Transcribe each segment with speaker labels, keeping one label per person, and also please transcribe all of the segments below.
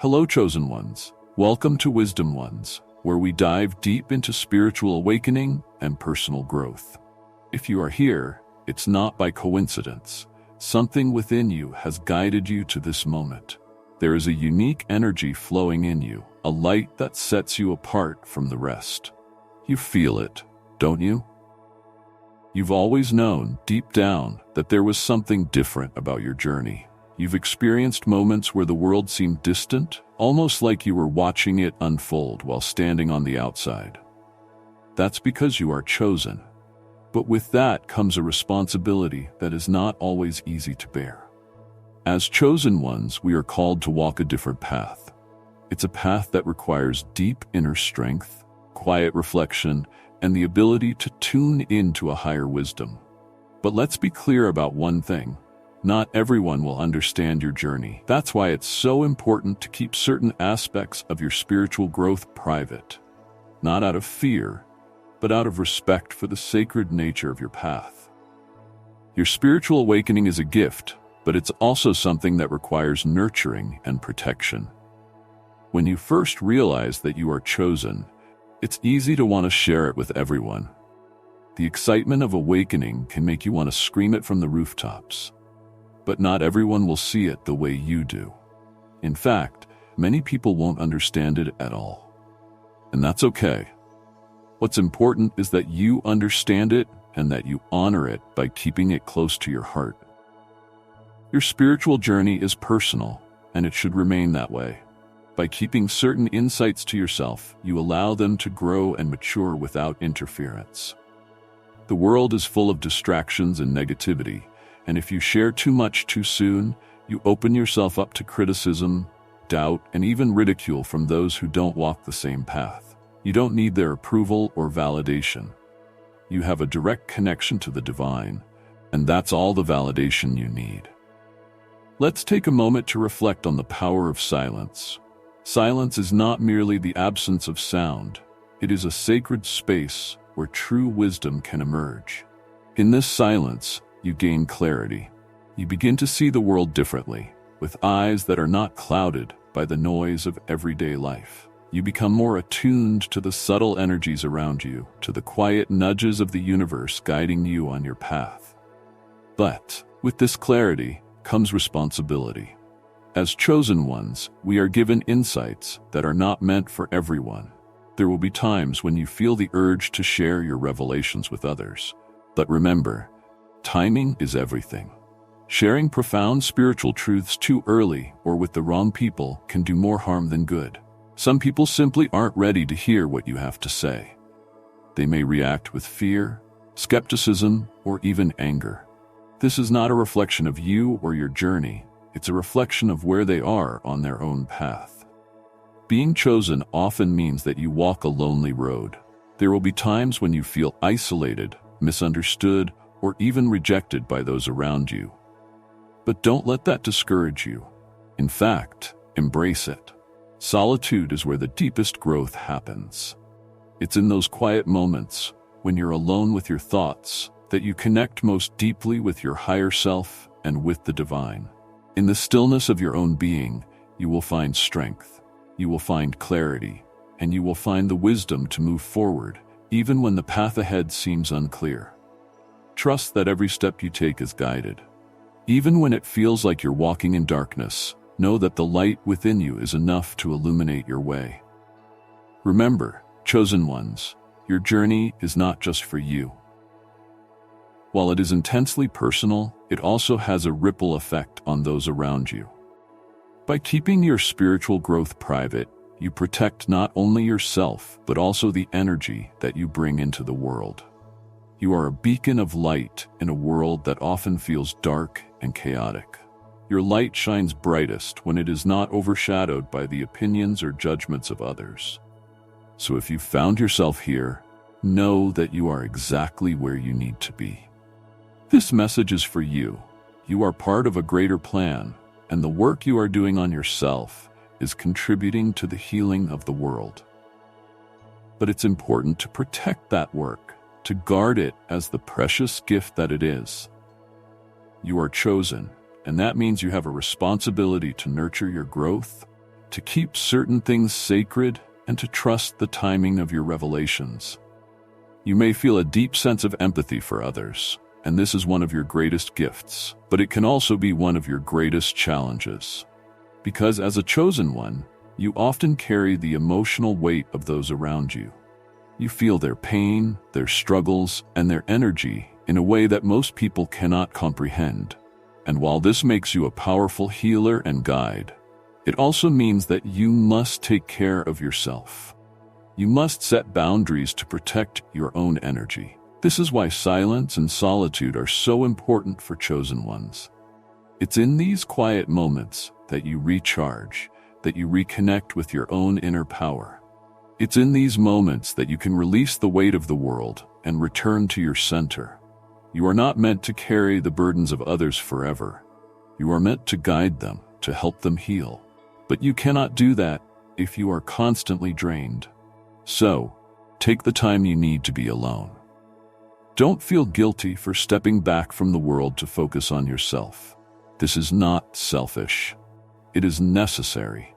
Speaker 1: Hello, chosen ones. Welcome to Wisdom Ones, where we dive deep into spiritual awakening and personal growth. If you are here, it's not by coincidence. Something within you has guided you to this moment. There is a unique energy flowing in you, a light that sets you apart from the rest. You feel it, don't you? You've always known, deep down, that there was something different about your journey. You've experienced moments where the world seemed distant, almost like you were watching it unfold while standing on the outside. That's because you are chosen. But with that comes a responsibility that is not always easy to bear. As chosen ones, we are called to walk a different path. It's a path that requires deep inner strength, quiet reflection, and the ability to tune into a higher wisdom. But let's be clear about one thing. Not everyone will understand your journey. That's why it's so important to keep certain aspects of your spiritual growth private. Not out of fear, but out of respect for the sacred nature of your path. Your spiritual awakening is a gift, but it's also something that requires nurturing and protection. When you first realize that you are chosen, it's easy to want to share it with everyone. The excitement of awakening can make you want to scream it from the rooftops. But not everyone will see it the way you do. In fact, many people won't understand it at all. And that's okay. What's important is that you understand it and that you honor it by keeping it close to your heart. Your spiritual journey is personal, and it should remain that way. By keeping certain insights to yourself, you allow them to grow and mature without interference. The world is full of distractions and negativity, and if you share too much too soon, you open yourself up to criticism, doubt, and even ridicule from those who don't walk the same path. You don't need their approval or validation. You have a direct connection to the divine, and that's all the validation you need. Let's take a moment to reflect on the power of silence. Silence is not merely the absence of sound. It is a sacred space where true wisdom can emerge. In this silence, you gain clarity. You begin to see the world differently, with eyes that are not clouded by the noise of everyday life. You become more attuned to the subtle energies around you, to the quiet nudges of the universe guiding you on your path. But with this clarity comes responsibility. As chosen ones, we are given insights that are not meant for everyone. There will be times when you feel the urge to share your revelations with others. But remember, timing is everything. Sharing profound spiritual truths too early or with the wrong people can do more harm than good. Some people simply aren't ready to hear what you have to say. They may react with fear, skepticism, or even anger. This is not a reflection of you or your journey. It's a reflection of where they are on their own path. Being chosen often means that you walk a lonely road. There will be times when you feel isolated, misunderstood, or even rejected by those around you. But don't let that discourage you. In fact, embrace it. Solitude is where the deepest growth happens. It's in those quiet moments, when you're alone with your thoughts, that you connect most deeply with your higher self and with the divine. In the stillness of your own being, you will find strength, you will find clarity, and you will find the wisdom to move forward, even when the path ahead seems unclear. Trust that every step you take is guided. Even when it feels like you're walking in darkness, know that the light within you is enough to illuminate your way. Remember, chosen ones, your journey is not just for you. While it is intensely personal, it also has a ripple effect on those around you. By keeping your spiritual growth private, you protect not only yourself, but also the energy that you bring into the world. You are a beacon of light in a world that often feels dark and chaotic. Your light shines brightest when it is not overshadowed by the opinions or judgments of others. So if you found yourself here, know that you are exactly where you need to be. This message is for you. You are part of a greater plan, and the work you are doing on yourself is contributing to the healing of the world. But it's important to protect that work, to guard it as the precious gift that it is. You are chosen, and that means you have a responsibility to nurture your growth, to keep certain things sacred, and to trust the timing of your revelations. You may feel a deep sense of empathy for others, and this is one of your greatest gifts, but it can also be one of your greatest challenges. Because as a chosen one, you often carry the emotional weight of those around you. You feel their pain, their struggles, and their energy in a way that most people cannot comprehend. And while this makes you a powerful healer and guide, it also means that you must take care of yourself. You must set boundaries to protect your own energy. This is why silence and solitude are so important for chosen ones. It's in these quiet moments that you recharge, that you reconnect with your own inner power. It's in these moments that you can release the weight of the world and return to your center. You are not meant to carry the burdens of others forever. You are meant to guide them, to help them heal. But you cannot do that if you are constantly drained. So, take the time you need to be alone. Don't feel guilty for stepping back from the world to focus on yourself. This is not selfish. It is necessary.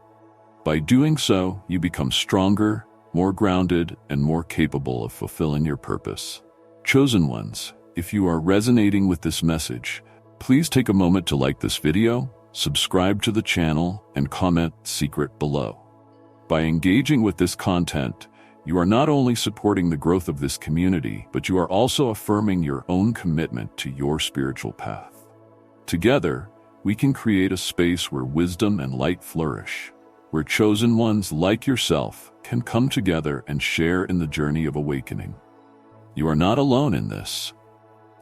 Speaker 1: By doing so, you become stronger, more grounded, and more capable of fulfilling your purpose. Chosen ones, if you are resonating with this message, please take a moment to like this video, subscribe to the channel, and comment "secret" below. By engaging with this content, you are not only supporting the growth of this community, but you are also affirming your own commitment to your spiritual path. Together, we can create a space where wisdom and light flourish, where chosen ones like yourself can come together and share in the journey of awakening. You are not alone in this.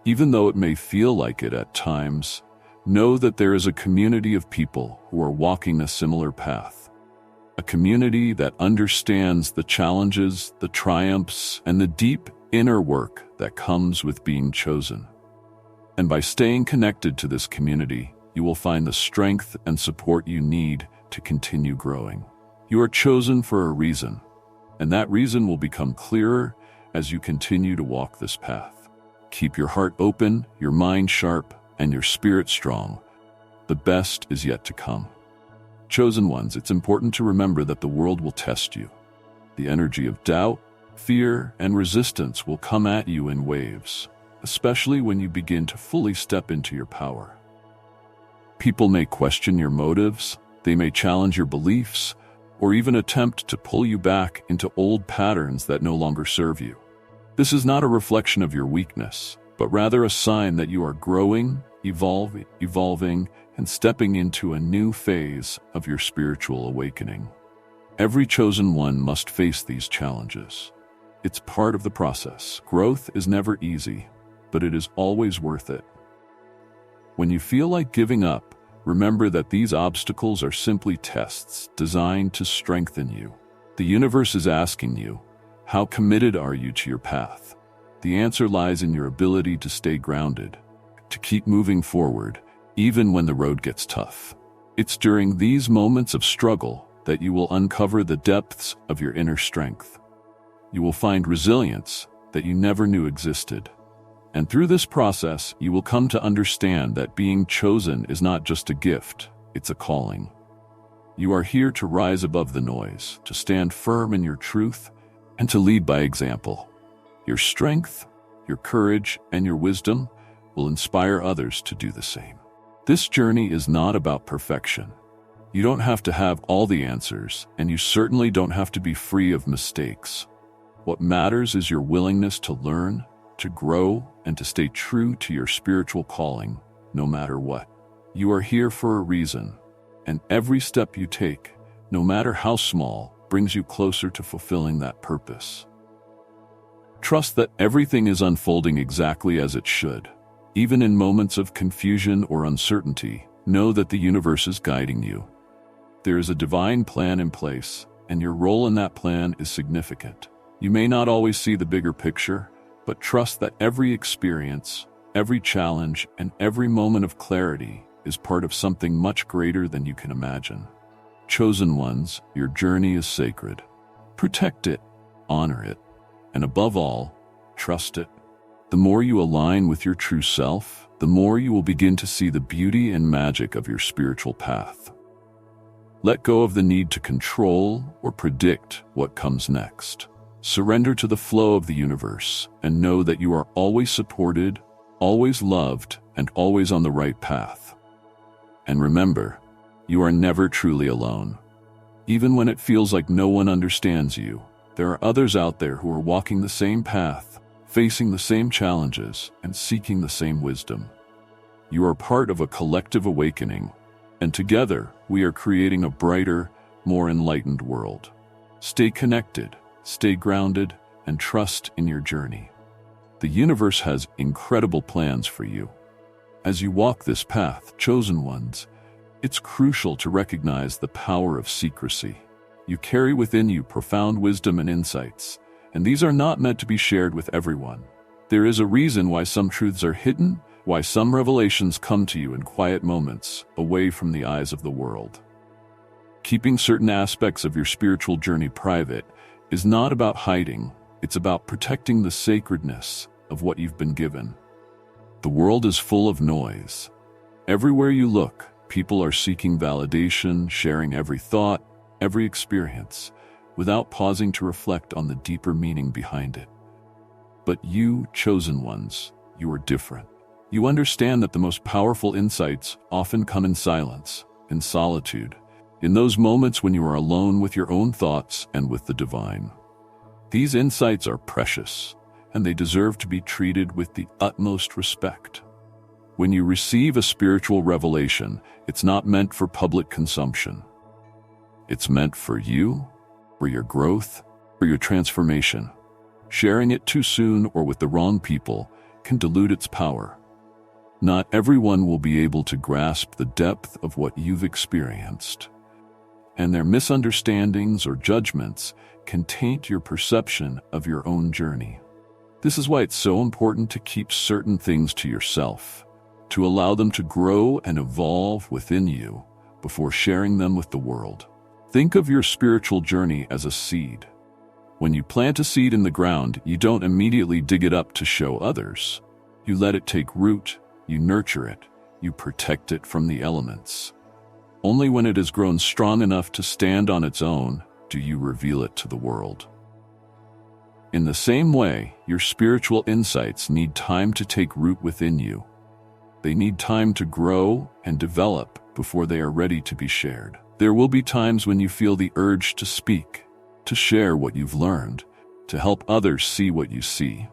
Speaker 1: Even though it may feel like it at times, know that there is a community of people who are walking a similar path. A community that understands the challenges, the triumphs, and the deep inner work that comes with being chosen. And by staying connected to this community, you will find the strength and support you need to continue growing. You are chosen for a reason, and that reason will become clearer as you continue to walk this path. Keep your heart open, your mind sharp, and your spirit strong. The best is yet to come. Chosen ones, it's important to remember that the world will test you. The energy of doubt, fear, and resistance will come at you in waves, especially when you begin to fully step into your power. People may question your motives, they may challenge your beliefs, or even attempt to pull you back into old patterns that no longer serve you. This is not a reflection of your weakness, but rather a sign that you are growing, evolving, and stepping into a new phase of your spiritual awakening. Every chosen one must face these challenges. It's part of the process. Growth is never easy, but it is always worth it. When you feel like giving up, remember that these obstacles are simply tests designed to strengthen you. The universe is asking you, how committed are you to your path? The answer lies in your ability to stay grounded, to keep moving forward, even when the road gets tough. It's during these moments of struggle that you will uncover the depths of your inner strength. You will find resilience that you never knew existed. And through this process, you will come to understand that being chosen is not just a gift, it's a calling. You are here to rise above the noise, to stand firm in your truth, and to lead by example. Your strength, your courage, and your wisdom will inspire others to do the same. This journey is not about perfection. You don't have to have all the answers, and you certainly don't have to be free of mistakes. What matters is your willingness to learn, to grow, and to stay true to your spiritual calling, no matter what. You are here for a reason, and every step you take, no matter how small, brings you closer to fulfilling that purpose. Trust that everything is unfolding exactly as it should. Even in moments of confusion or uncertainty, know that the universe is guiding you. There is a divine plan in place, and your role in that plan is significant. You may not always see the bigger picture, but trust that every experience, every challenge, and every moment of clarity is part of something much greater than you can imagine. Chosen ones, your journey is sacred. Protect it, honor it, and above all, trust it. The more you align with your true self, the more you will begin to see the beauty and magic of your spiritual path. Let go of the need to control or predict what comes next. Surrender to the flow of the universe and know that you are always supported, always loved, and always on the right path. And remember, you are never truly alone. Even when it feels like no one understands you, there are others out there who are walking the same path, facing the same challenges, and seeking the same wisdom. You are part of a collective awakening, and together we are creating a brighter, more enlightened world. Stay connected, stay grounded, and trust in your journey. The universe has incredible plans for you. As you walk this path, chosen ones, it's crucial to recognize the power of secrecy. You carry within you profound wisdom and insights, and these are not meant to be shared with everyone. There is a reason why some truths are hidden, why some revelations come to you in quiet moments, away from the eyes of the world. Keeping certain aspects of your spiritual journey private is not about hiding, it's about protecting the sacredness of what you've been given. The world is full of noise. Everywhere you look, people are seeking validation, sharing every thought, every experience, without pausing to reflect on the deeper meaning behind it. But you, chosen ones, you are different. You understand that the most powerful insights often come in silence, in solitude, in those moments when you are alone with your own thoughts and with the divine. These insights are precious, and they deserve to be treated with the utmost respect. When you receive a spiritual revelation, it's not meant for public consumption. It's meant for you, for your growth, for your transformation. Sharing it too soon or with the wrong people can dilute its power. Not everyone will be able to grasp the depth of what you've experienced, and their misunderstandings or judgments can taint your perception of your own journey. This is why it's so important to keep certain things to yourself, to allow them to grow and evolve within you before sharing them with the world. Think of your spiritual journey as a seed. When you plant a seed in the ground, you don't immediately dig it up to show others. You let it take root, you nurture it, you protect it from the elements. Only when it has grown strong enough to stand on its own do you reveal it to the world. In the same way, your spiritual insights need time to take root within you. They need time to grow and develop before they are ready to be shared. There will be times when you feel the urge to speak, to share what you've learned, to help others see what you see.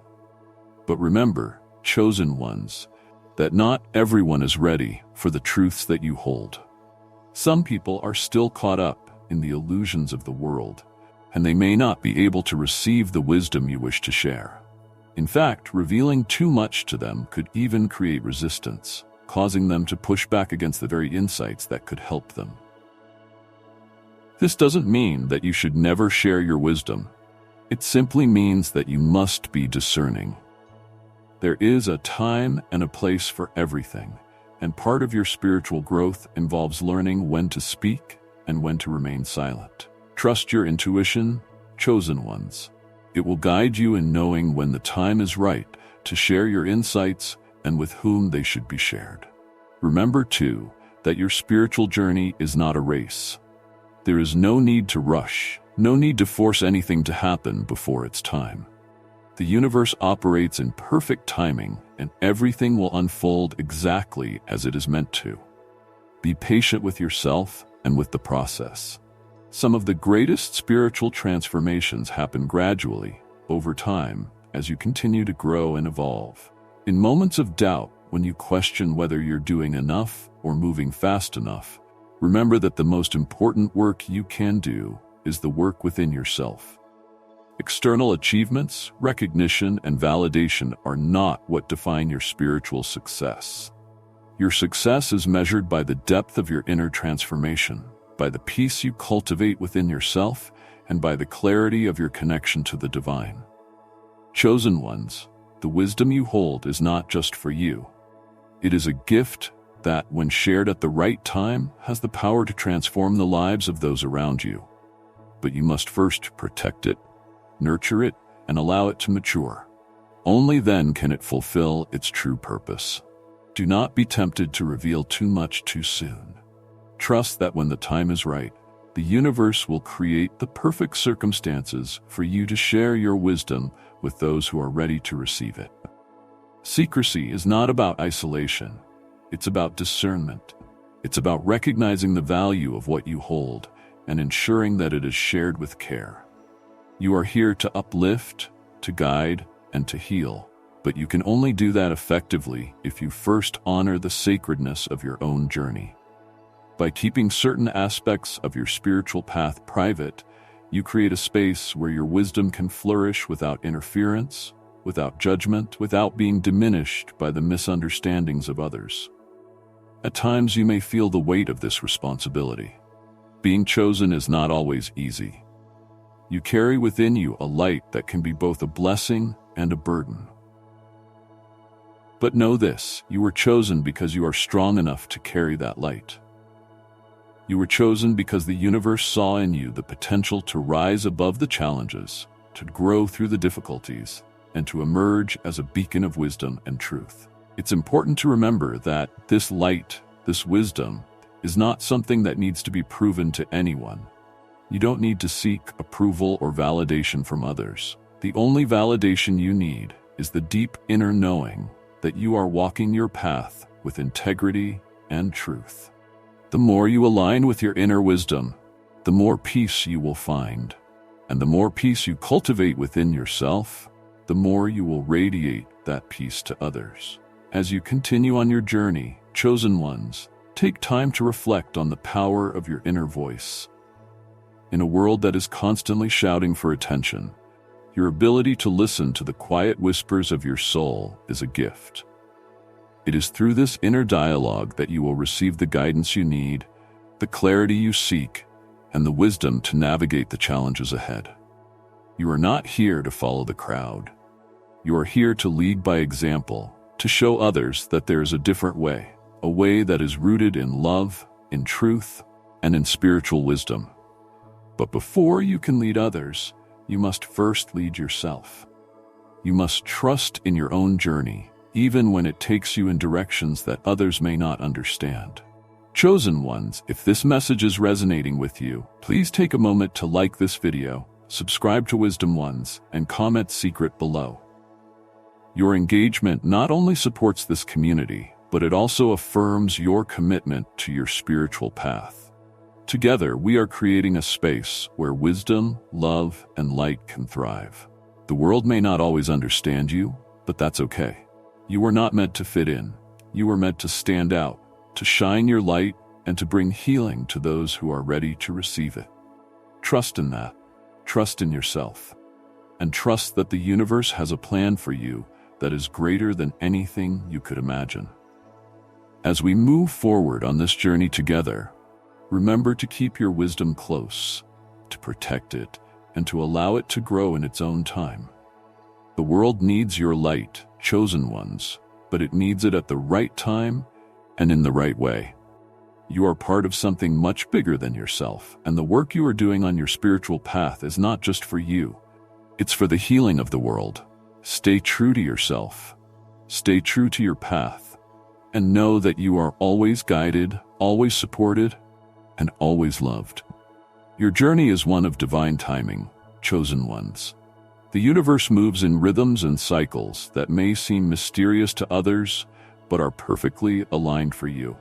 Speaker 1: But remember, chosen ones, that not everyone is ready for the truths that you hold. Some people are still caught up in the illusions of the world, and they may not be able to receive the wisdom you wish to share. In fact, revealing too much to them could even create resistance, causing them to push back against the very insights that could help them. This doesn't mean that you should never share your wisdom. It simply means that you must be discerning. There is a time and a place for everything, and part of your spiritual growth involves learning when to speak and when to remain silent. Trust your intuition, chosen ones. It will guide you in knowing when the time is right to share your insights and with whom they should be shared. Remember, too, that your spiritual journey is not a race. There is no need to rush, no need to force anything to happen before it's time. The universe operates in perfect timing, and everything will unfold exactly as it is meant to. Be patient with yourself and with the process. Some of the greatest spiritual transformations happen gradually, over time, as you continue to grow and evolve. In moments of doubt, when you question whether you're doing enough or moving fast enough, remember that the most important work you can do is the work within yourself. External achievements, recognition, and validation are not what define your spiritual success. Your success is measured by the depth of your inner transformation, by the peace you cultivate within yourself, and by the clarity of your connection to the divine. Chosen ones, the wisdom you hold is not just for you. It is a gift that, when shared at the right time, has the power to transform the lives of those around you. But you must first protect it, nurture it, and allow it to mature. Only then can it fulfill its true purpose. Do not be tempted to reveal too much too soon. Trust that when the time is right, the universe will create the perfect circumstances for you to share your wisdom with those who are ready to receive it. Secrecy is not about isolation. It's about discernment. It's about recognizing the value of what you hold and ensuring that it is shared with care. You are here to uplift, to guide, and to heal, but you can only do that effectively if you first honor the sacredness of your own journey. By keeping certain aspects of your spiritual path private, you create a space where your wisdom can flourish without interference, without judgment, without being diminished by the misunderstandings of others. At times you may feel the weight of this responsibility. Being chosen is not always easy. You carry within you a light that can be both a blessing and a burden. But know this, you were chosen because you are strong enough to carry that light. You were chosen because the universe saw in you the potential to rise above the challenges, to grow through the difficulties, and to emerge as a beacon of wisdom and truth. It's important to remember that this light, this wisdom, is not something that needs to be proven to anyone. You don't need to seek approval or validation from others. The only validation you need is the deep inner knowing that you are walking your path with integrity and truth. The more you align with your inner wisdom, the more peace you will find. And the more peace you cultivate within yourself, the more you will radiate that peace to others. As you continue on your journey, chosen ones, take time to reflect on the power of your inner voice. In a world that is constantly shouting for attention, your ability to listen to the quiet whispers of your soul is a gift. It is through this inner dialogue that you will receive the guidance you need, the clarity you seek, and the wisdom to navigate the challenges ahead. You are not here to follow the crowd. You are here to lead by example, to show others that there is a different way, a way that is rooted in love, in truth, and in spiritual wisdom. But before you can lead others, you must first lead yourself. You must trust in your own journey, even when it takes you in directions that others may not understand. Chosen ones, if this message is resonating with you, please take a moment to like this video, subscribe to Wisdom Ones, and comment secret below. Your engagement not only supports this community, but it also affirms your commitment to your spiritual path. Together, we are creating a space where wisdom, love, and light can thrive. The world may not always understand you, but that's okay. You were not meant to fit in. You were meant to stand out, to shine your light, and to bring healing to those who are ready to receive it. Trust in that. Trust in yourself. And trust that the universe has a plan for you that is greater than anything you could imagine. As we move forward on this journey together, remember to keep your wisdom close, to protect it, and to allow it to grow in its own time. The world needs your light, chosen ones, but it needs it at the right time and in the right way. You are part of something much bigger than yourself, and the work you are doing on your spiritual path is not just for you. It's for the healing of the world. Stay true to yourself. Stay true to your path, and know that you are always guided, always supported, and always loved. Your journey is one of divine timing, chosen ones. The universe moves in rhythms and cycles that may seem mysterious to others, but are perfectly aligned for you.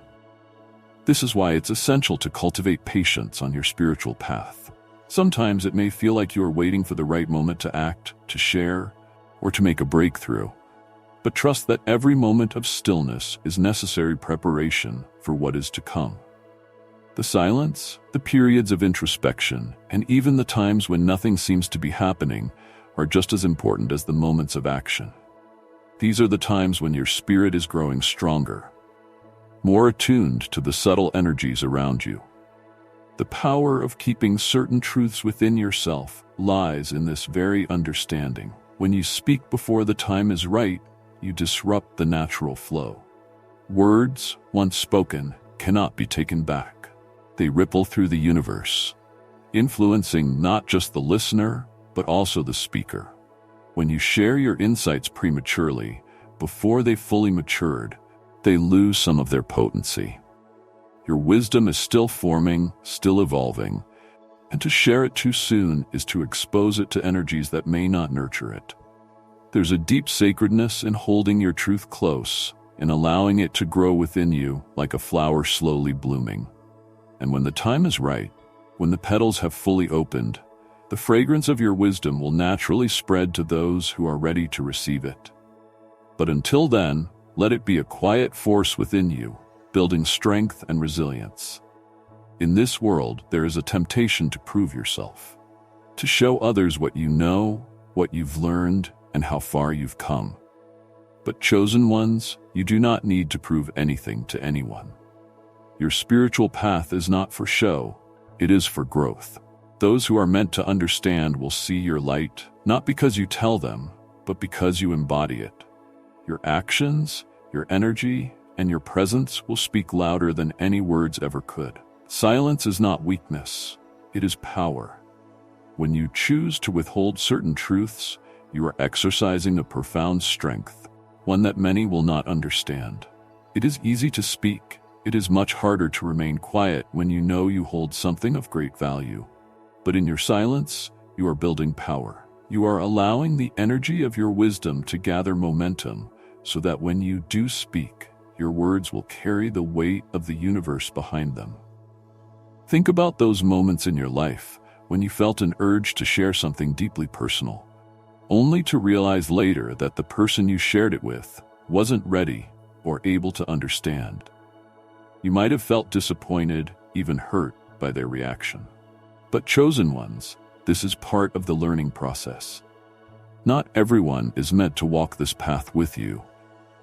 Speaker 1: This is why it's essential to cultivate patience on your spiritual path. Sometimes it may feel like you are waiting for the right moment to act, to share, or to make a breakthrough. But trust that every moment of stillness is necessary preparation for what is to come. The silence, the periods of introspection, and even the times when nothing seems to be happening are just as important as the moments of action. These are the times when your spirit is growing stronger, more attuned to the subtle energies around you. The power of keeping certain truths within yourself lies in this very understanding. When you speak before the time is right, you disrupt the natural flow. Words, once spoken, cannot be taken back. They ripple through the universe, influencing not just the listener, but also the speaker. When you share your insights prematurely, before they fully matured, they lose some of their potency. Your wisdom is still forming, still evolving, and to share it too soon is to expose it to energies that may not nurture it. There's a deep sacredness in holding your truth close, in allowing it to grow within you like a flower slowly blooming. And when the time is right, when the petals have fully opened, the fragrance of your wisdom will naturally spread to those who are ready to receive it. But until then, let it be a quiet force within you, building strength and resilience. In this world, there is a temptation to prove yourself, to show others what you know, what you've learned, and how far you've come. But chosen ones, you do not need to prove anything to anyone. Your spiritual path is not for show, it is for growth. Those who are meant to understand will see your light, not because you tell them, but because you embody it. Your actions, your energy, and your presence will speak louder than any words ever could. Silence is not weakness, it is power. When you choose to withhold certain truths, you are exercising a profound strength, one that many will not understand. It is easy to speak. It is much harder to remain quiet when you know you hold something of great value. But in your silence, you are building power. You are allowing the energy of your wisdom to gather momentum so that when you do speak, your words will carry the weight of the universe behind them. Think about those moments in your life when you felt an urge to share something deeply personal, only to realize later that the person you shared it with wasn't ready or able to understand. You might have felt disappointed, even hurt by their reaction. But chosen ones, this is part of the learning process. Not everyone is meant to walk this path with you,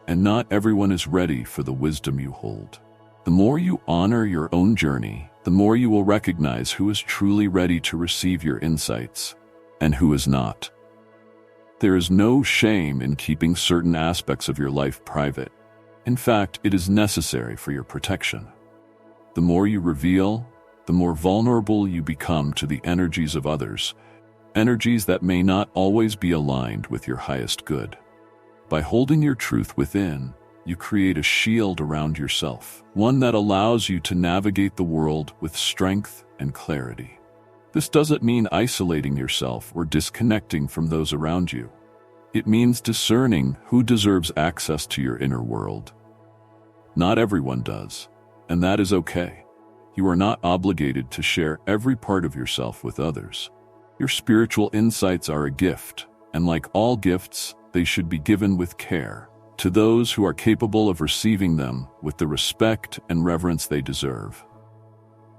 Speaker 1: and not everyone is ready for the wisdom you hold. The more you honor your own journey, the more you will recognize who is truly ready to receive your insights and who is not. There is no shame in keeping certain aspects of your life private. In fact, it is necessary for your protection. The more you reveal, the more vulnerable you become to the energies of others, energies that may not always be aligned with your highest good. By holding your truth within, you create a shield around yourself, one that allows you to navigate the world with strength and clarity. This doesn't mean isolating yourself or disconnecting from those around you. It means discerning who deserves access to your inner world. Not everyone does, and that is okay. You are not obligated to share every part of yourself with others. Your spiritual insights are a gift, and like all gifts, they should be given with care to those who are capable of receiving them with the respect and reverence they deserve.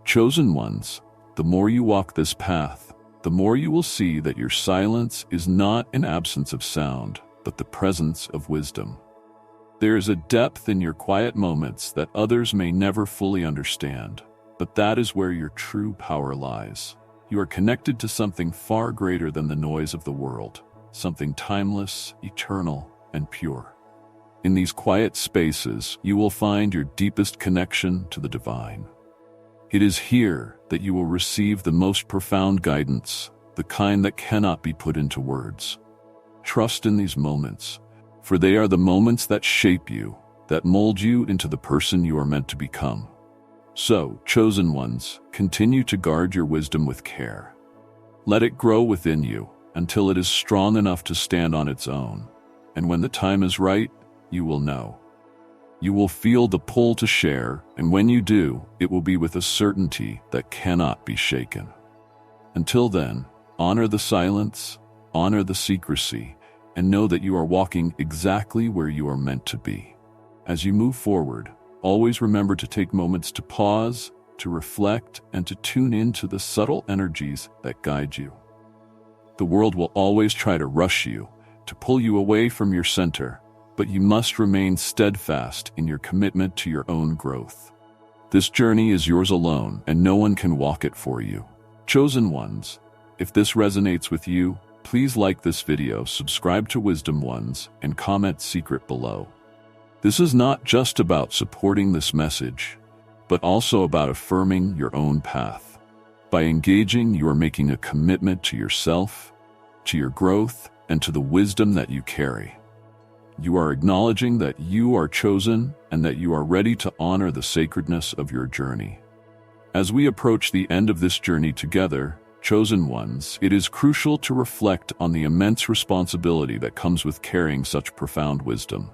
Speaker 1: Chosen ones, the more you walk this path, the more you will see that your silence is not an absence of sound, but the presence of wisdom. There is a depth in your quiet moments that others may never fully understand, but that is where your true power lies. You are connected to something far greater than the noise of the world, something timeless, eternal, and pure. In these quiet spaces, you will find your deepest connection to the divine. It is here that you will receive the most profound guidance, the kind that cannot be put into words. Trust in these moments, for they are the moments that shape you, that mold you into the person you are meant to become. So, chosen ones, continue to guard your wisdom with care. Let it grow within you until it is strong enough to stand on its own. And when the time is right, you will know. You will feel the pull to share, and when you do, it will be with a certainty that cannot be shaken. Until then, honor the silence, honor the secrecy, and know that you are walking exactly where you are meant to be. As you move forward, always remember to take moments to pause, to reflect, and to tune into the subtle energies that guide you. The world will always try to rush you, to pull you away from your center, but you must remain steadfast in your commitment to your own growth. This journey is yours alone, and no one can walk it for you. Chosen ones, if this resonates with you, please like this video, subscribe to Wisdom Ones, and comment secret below. This is not just about supporting this message, but also about affirming your own path. By engaging, you are making a commitment to yourself, to your growth, and to the wisdom that you carry. You are acknowledging that you are chosen and that you are ready to honor the sacredness of your journey. As we approach the end of this journey together, chosen ones, it is crucial to reflect on the immense responsibility that comes with carrying such profound wisdom.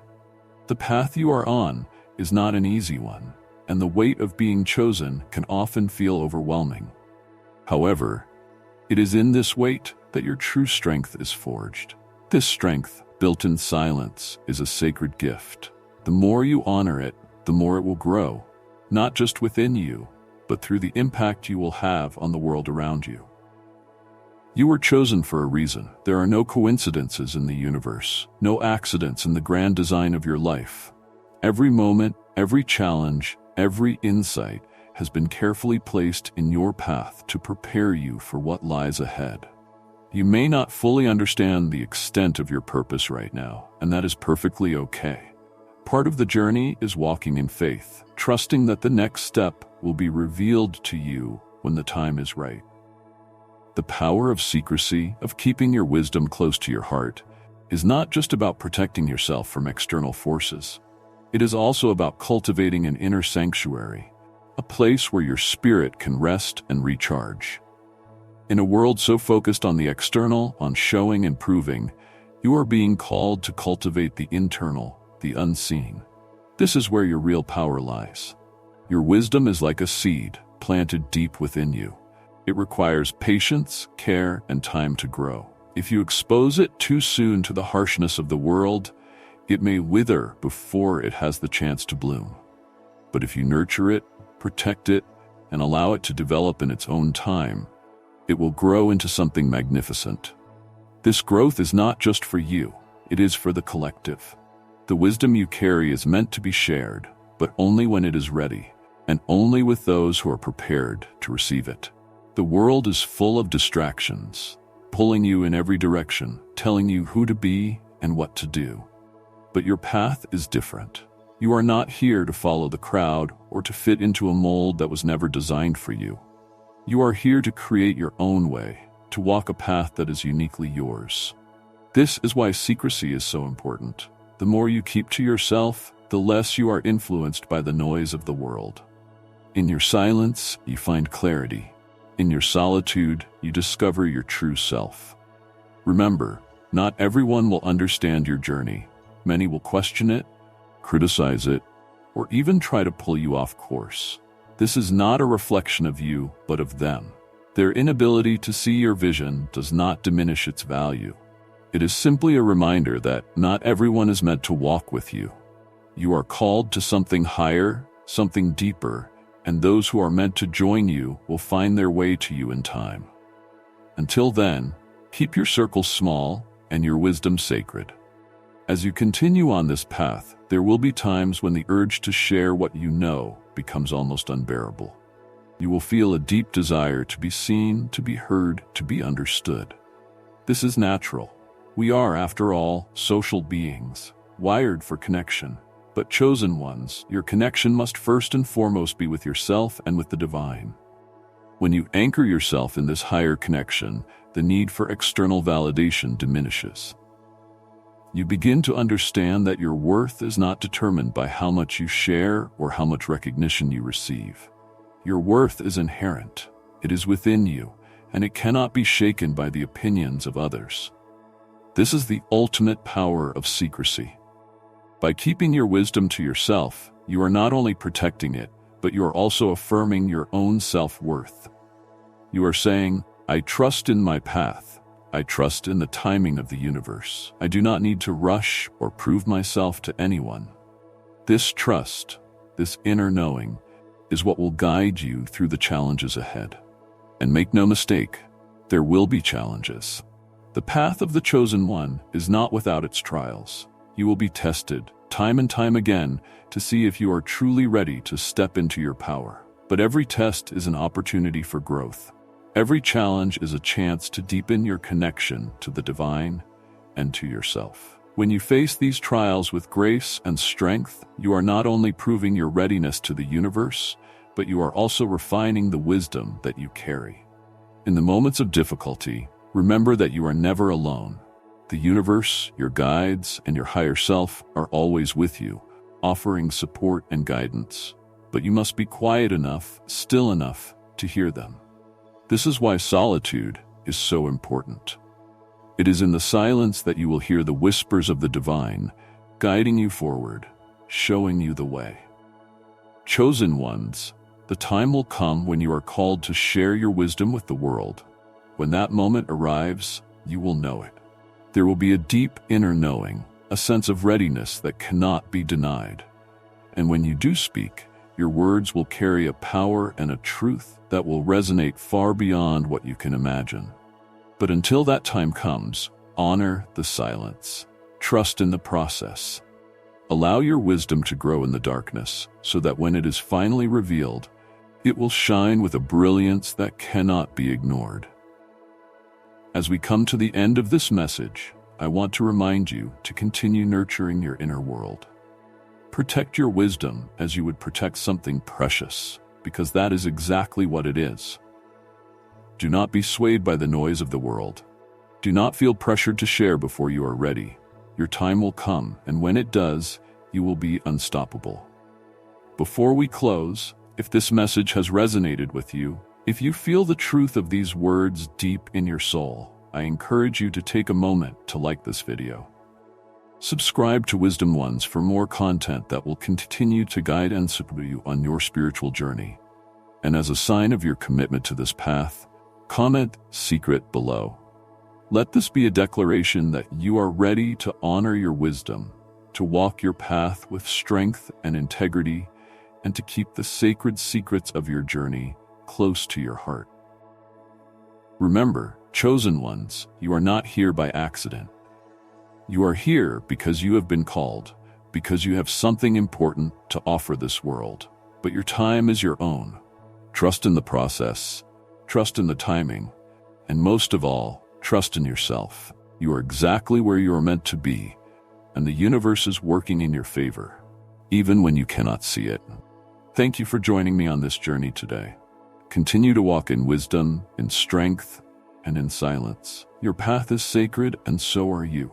Speaker 1: The path you are on is not an easy one, and the weight of being chosen can often feel overwhelming. However, it is in this weight that your true strength is forged. This strength, built in silence, is a sacred gift. The more you honor it, the more it will grow, not just within you, but through the impact you will have on the world around you. You were chosen for a reason. There are no coincidences in the universe, no accidents in the grand design of your life. Every moment, every challenge, every insight has been carefully placed in your path to prepare you for what lies ahead. You may not fully understand the extent of your purpose right now, and that is perfectly okay. Part of the journey is walking in faith, trusting that the next step will be revealed to you when the time is right. The power of secrecy, of keeping your wisdom close to your heart, is not just about protecting yourself from external forces. It is also about cultivating an inner sanctuary, a place where your spirit can rest and recharge. In a world so focused on the external, on showing and proving, you are being called to cultivate the internal, the unseen. This is where your real power lies. Your wisdom is like a seed planted deep within you. It requires patience, care, and time to grow. If you expose it too soon to the harshness of the world, it may wither before it has the chance to bloom. But if you nurture it, protect it, and allow it to develop in its own time, it will grow into something magnificent. This growth is not just for you, it is for the collective. The wisdom you carry is meant to be shared, but only when it is ready, and only with those who are prepared to receive it. The world is full of distractions, pulling you in every direction, telling you who to be and what to do. But your path is different. You are not here to follow the crowd or to fit into a mold that was never designed for you. You are here to create your own way, to walk a path that is uniquely yours. This is why secrecy is so important. The more you keep to yourself, the less you are influenced by the noise of the world. In your silence, you find clarity. In your solitude, you discover your true self. Remember, not everyone will understand your journey. Many will question it, criticize it, or even try to pull you off course. This is not a reflection of you, but of them. Their inability to see your vision does not diminish its value. It is simply a reminder that not everyone is meant to walk with you. You are called to something higher, something deeper, and those who are meant to join you will find their way to you in time. Until then, keep your circle small and your wisdom sacred. As you continue on this path, there will be times when the urge to share what you know becomes almost unbearable. You will feel a deep desire to be seen, to be heard, to be understood. This is natural. We are, after all, social beings, wired for connection. But chosen ones, your connection must first and foremost be with yourself and with the divine. When you anchor yourself in this higher connection, the need for external validation diminishes. You begin to understand that your worth is not determined by how much you share or how much recognition you receive. Your worth is inherent. It is within you, and it cannot be shaken by the opinions of others. This is the ultimate power of secrecy. By keeping your wisdom to yourself, you are not only protecting it, but you are also affirming your own self-worth. You are saying, I trust in my path. I trust in the timing of the universe. I do not need to rush or prove myself to anyone. This trust, this inner knowing, is what will guide you through the challenges ahead. And make no mistake, there will be challenges. The path of the chosen one is not without its trials. You will be tested, time and time again, to see if you are truly ready to step into your power. But every test is an opportunity for growth. Every challenge is a chance to deepen your connection to the divine and to yourself. When you face these trials with grace and strength, you are not only proving your readiness to the universe, but you are also refining the wisdom that you carry. In the moments of difficulty, remember that you are never alone. The universe, your guides, and your higher self are always with you, offering support and guidance. but you must be quiet enough, still enough, to hear them. This is why solitude is so important. It is in the silence that you will hear the whispers of the divine, guiding you forward, showing you the way. Chosen ones, the time will come when you are called to share your wisdom with the world. When that moment arrives, you will know it. There will be a deep inner knowing, a sense of readiness that cannot be denied. And when you do speak, your words will carry a power and a truth that will resonate far beyond what you can imagine. But until that time comes, honor the silence. Trust in the process. Allow your wisdom to grow in the darkness, so that when it is finally revealed, it will shine with a brilliance that cannot be ignored. As we come to the end of this message, I want to remind you to continue nurturing your inner world. Protect your wisdom as you would protect something precious, because that is exactly what it is. Do not be swayed by the noise of the world. Do not feel pressured to share before you are ready. Your time will come, and when it does, you will be unstoppable. Before we close, if this message has resonated with you, if you feel the truth of these words deep in your soul, I encourage you to take a moment to like this video. Subscribe to Wisdom Ones for more content that will continue to guide and support you on your spiritual journey. And as a sign of your commitment to this path, comment "secret" below. Let this be a declaration that you are ready to honor your wisdom, to walk your path with strength and integrity, and to keep the sacred secrets of your journey close to your heart. Remember, chosen ones, you are not here by accident. You are here because you have been called, because you have something important to offer this world. But your time is your own. Trust in the process, trust in the timing, and most of all, trust in yourself. You are exactly where you are meant to be, and the universe is working in your favor, even when you cannot see it. Thank you for joining me on this journey today. Continue to walk in wisdom, in strength, and in silence. Your path is sacred, and so are you.